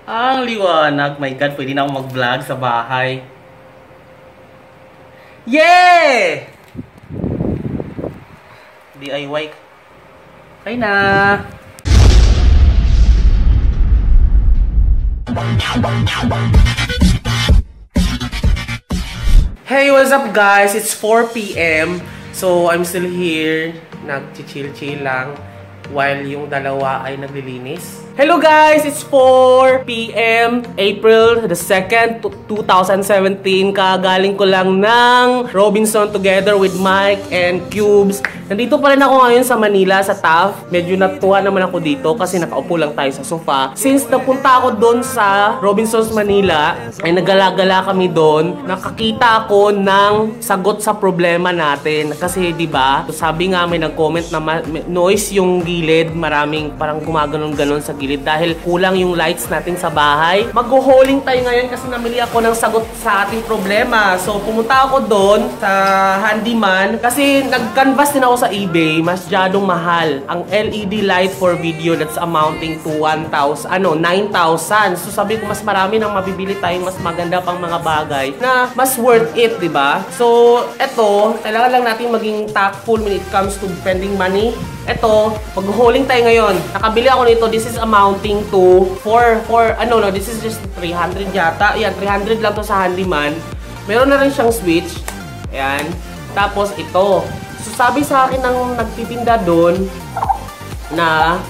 Ang liwanag. My God, pwede na akong mag-vlog sa bahay. Yeah! DIY. Okay na. Hey, what's up guys? It's 4 PM. So, I'm still here. Nag-chill-chill lang while yung dalawa ay naglilinis. Hello guys! It's 4 PM, April the 2nd, 2017. Kagaling ko lang ng Robinson together with Mike and Cubes. Nandito pa rin ako ngayon sa Manila, sa Taft. Medyo natuwa naman ako dito kasi nakaupo lang tayo sa sofa. Since napunta ako doon sa Robinsons Manila, ay nagala-gala kami doon. Nakakita ako ng sagot sa problema natin. Kasi 'di ba? Sabi nga may nag-comment na noise yung gilid, maraming parang gumaganon-ganon sa gilid dahil kulang yung lights natin sa bahay. Mag-hauling tayo ngayon kasi namili ako ng sagot sa ating problema. So pumunta ako doon sa handyman kasi nag-canvas din ako sa eBay, masyadong mahal. Ang LED light for video that's amounting to 9,000. So sabi ko mas marami nang mabibili tayong mas maganda pang mga bagay na mas worth it, 'di ba? So eto, kailangan lang natin maging tactful when it comes to spending money. Eto, mag-hauling tayo ngayon. Nakabili ako nito. This is amounting to this is just 300 yata. Yan, 300 lang to sa handyman. Meron na rin siyang switch. Ayan. Tapos ito. So sabi sa akin ng nagtitinda doon na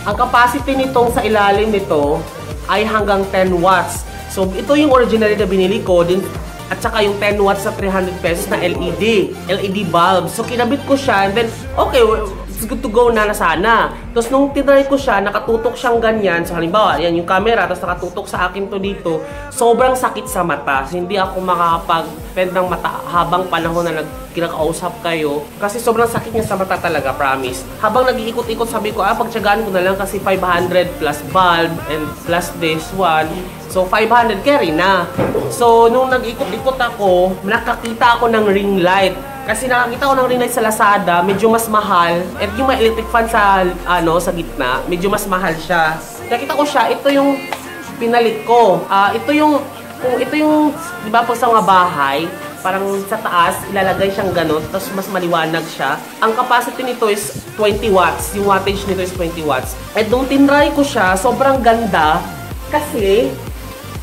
ang capacity nitong sa ilalim nito ay hanggang 10 watts. So ito yung originally na binili ko din. At saka yung 10 watts sa 300 pesos na LED bulb. So kinabit ko siya and then okay, it's good to go na sana. Tapos nung tinry ko siya, nakatutok siyang ganyan. So halimbawa, yan yung camera, tapos nakatutok sa akin to dito. Sobrang sakit sa mata. So, hindi ako makakapag-spend ng mata habang panahon na kinakausap kayo. Kasi sobrang sakit niya sa mata talaga, promise. Habang nag-iikot-ikot, sabi ko, pagtsagaan ko na lang kasi 500 plus bulb and plus this one. So, 500 carry na. So, nung nag-ikot-ikot ako, nakakita ako ng ring light. Kasi nakakita ko ng ring light sa Lazada, medyo mas mahal. At yung may electric fan sa, sa gitna, medyo mas mahal siya. Nakita ko siya, ito yung pinalit ko. Ito yung, di ba po sa mga bahay, parang sa taas, ilalagay siyang ganun, tapos mas maliwanag siya. Ang capacity nito is 20 watts. Yung wattage nito is 20 watts. At nung tinry ko siya, sobrang ganda. Kasi,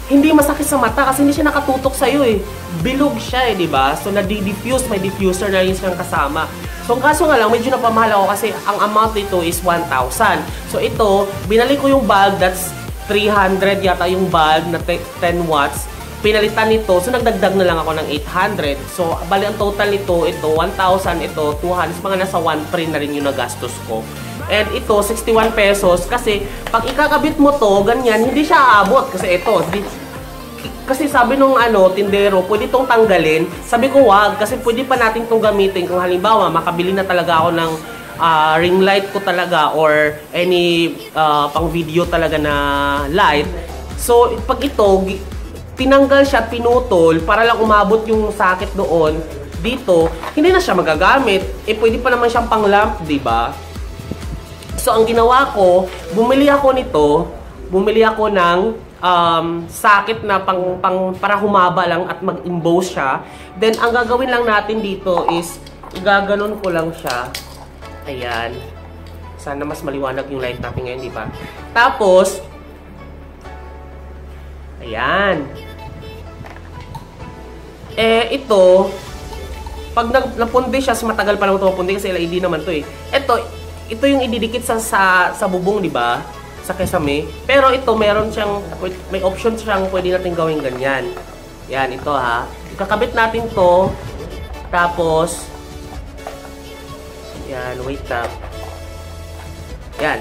hindi masakit sa mata kasi hindi siya nakatutok sa iyo eh. Bilog siya eh, di ba? So na-diffuse, may diffuser na rin siyang kasama. So ang kaso nga lang, medyo napamahal ako kasi ang amount nito is 1,000. So ito, binali ko yung bulb, that's 300 yata yung bulb na 10 watts. Pinalitan nito, so nagdagdag na lang ako ng 800. So bali ang total nito, ito 1,000, ito 200, mga nasa 1,300 na rin yung nagastos ko. And ito, 61 pesos. Kasi, pag ikakabit mo to, ganyan, hindi siya aabot. Kasi ito, kasi sabi nung tindero, pwede itong tanggalin. Sabi ko, wag. Kasi pwede pa natin itong gamitin. Kung halimbawa, makabili na talaga ako ng ring light ko talaga or any pang video talaga na light. So, pag ito, tinanggal siya, pinutol, para lang umabot yung sakit doon, dito, hindi na siya magagamit. Pwede pa naman siyang pang lamp, diba? So, ang ginawa ko, bumili ako ng sakit na para humaba lang at mag-emboss siya. Then, ang gagawin lang natin dito is, gaganon ko lang siya. Ayan. Sana mas maliwanag yung light natin ngayon, di ba? Tapos, ayan. Ito, pag napundi siya, matagal pa lang ito mapundi kasi LED naman to eh. Ito yung ididikit sa bubong, di ba? Sa kesame. Pero ito, may option siyang pwede natin gawing ganyan. Yan, ito ha. Ikakabit natin to. Tapos, yan, wait up. Yan.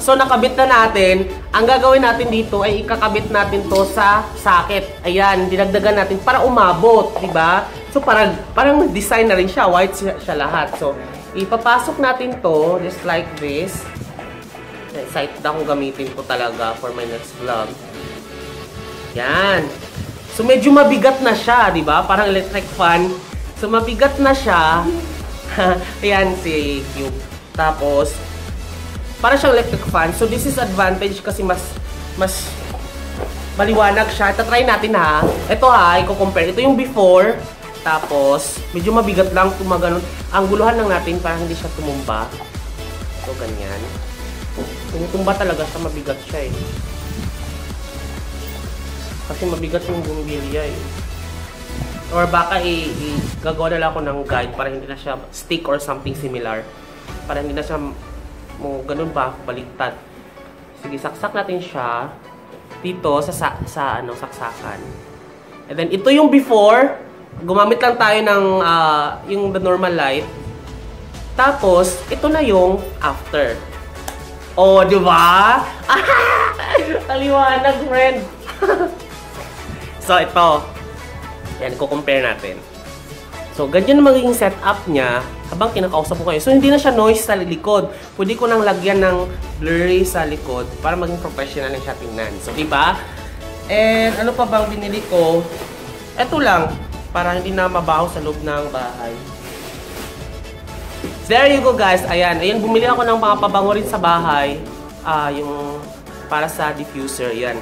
So, nakabit na natin. Ang gagawin natin dito ay ikakabit natin to sa socket. Ayan, dinagdagan natin para umabot, di ba? So, parang design na rin siya. White siya lahat. So, ipapasok natin to just like this. Excited akong gamitin ko talaga for my next vlog. Yan. So medyo mabigat na siya, di ba? Parang electric fan. So mabigat na siya. Ayan si Cube. Tapos, para siyang electric fan. So this is advantage kasi mas maliwanag siya. Try natin ha. Ito ha, i-compare. Ito yung before. Tapos, medyo mabigat lang. Ang guluhan lang natin para hindi siya tumumba. So, ganyan. Tumutumba talaga siya. Mabigat siya eh. Kasi mabigat yung bumbilya eh. Or baka gagawa na lang ako ng guide para hindi na siya stick or something similar. Para hindi na siya ganun ba, baliktad. Sige, saksak natin siya dito sa saksakan. And then ito yung before, gumamit lang tayo ng yung the normal light. Tapos ito na yung after. Oh, di ba? Aliwanag, friend. So ito. Yan, i-compare natin. So, ganyan na magiging setup niya habang kinakausap ko kayo. So, hindi na siya noise sa likod. Pwede ko nang lagyan ng blurry sa likod para maging professional na siya tingnan. So, diba? And, ano pa bang binili ko? Ito lang, para hindi na mabaho sa loob ng bahay. So, there you go guys. Ayan, bumili ako ng mga pabango rin sa bahay. Yung para sa diffuser. Ayan.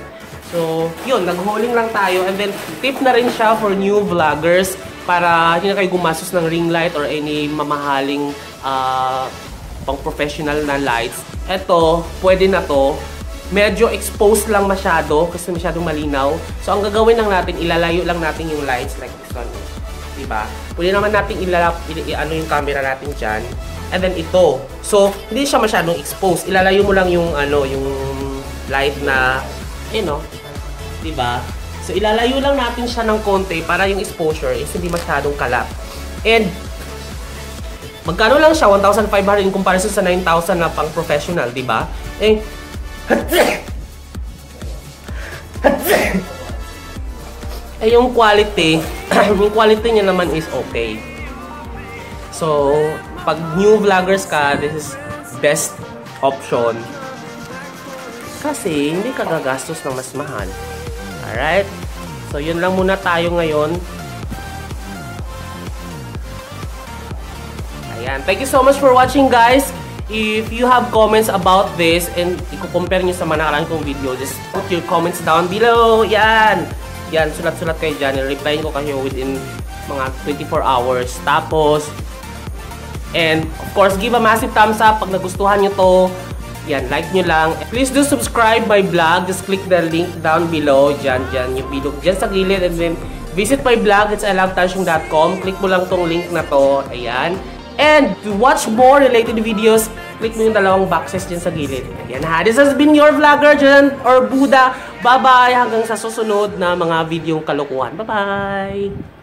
So, yun, nag-hauling lang tayo. And then, tip na rin siya for new vloggers. Para hindi na kayo gumastos ng ring light or any mamahaling pang-professional na lights. Ito, pwede na to. Medyo exposed lang masyado kasi masyadong malinaw. So, ang gagawin lang natin, ilalayo lang natin yung lights like this one. Diba? Pwede naman natin ano yung camera natin dyan. And then ito. So, hindi siya masyadong exposed. Ilalayo mo lang yung yung light na, diba? So, ilalayo lang natin siya ng konti para yung exposure is hindi masyadong kalat. And, magkano lang siya? 1,500 in comparison sa 9,000 na pang professional, diba? Eh, yung quality, yung quality niya naman is okay. So, pag new vloggers ka, this is best option. Kasi, hindi ka gagastos ng mas mahal. Alright? So, yun lang muna tayo ngayon. Ayan. Thank you so much for watching, guys. If you have comments about this and i-compare nyo sa mga nakaraan kong video, just put your comments down below. Yan. Yan. Sulat-sulat kayo dyan. I-replyin ko kayo within mga 24 hours. Tapos, and of course, give a massive thumbs up pag nagustuhan nyo to. Yan, like nyo lang. Please do subscribe my vlog. Just click the link down below. Diyan, yung video. Diyan sa gilid. And then, visit my blog. It's ilovetansyong.com. Click mo lang tong link na to. Ayan. And to watch more related videos, click mo yung dalawang boxes dyan sa gilid. Ayan ha. This has been your vlogger, Jan or Buddha. Bye-bye. Hanggang sa susunod na mga videong kalokohan. Bye-bye.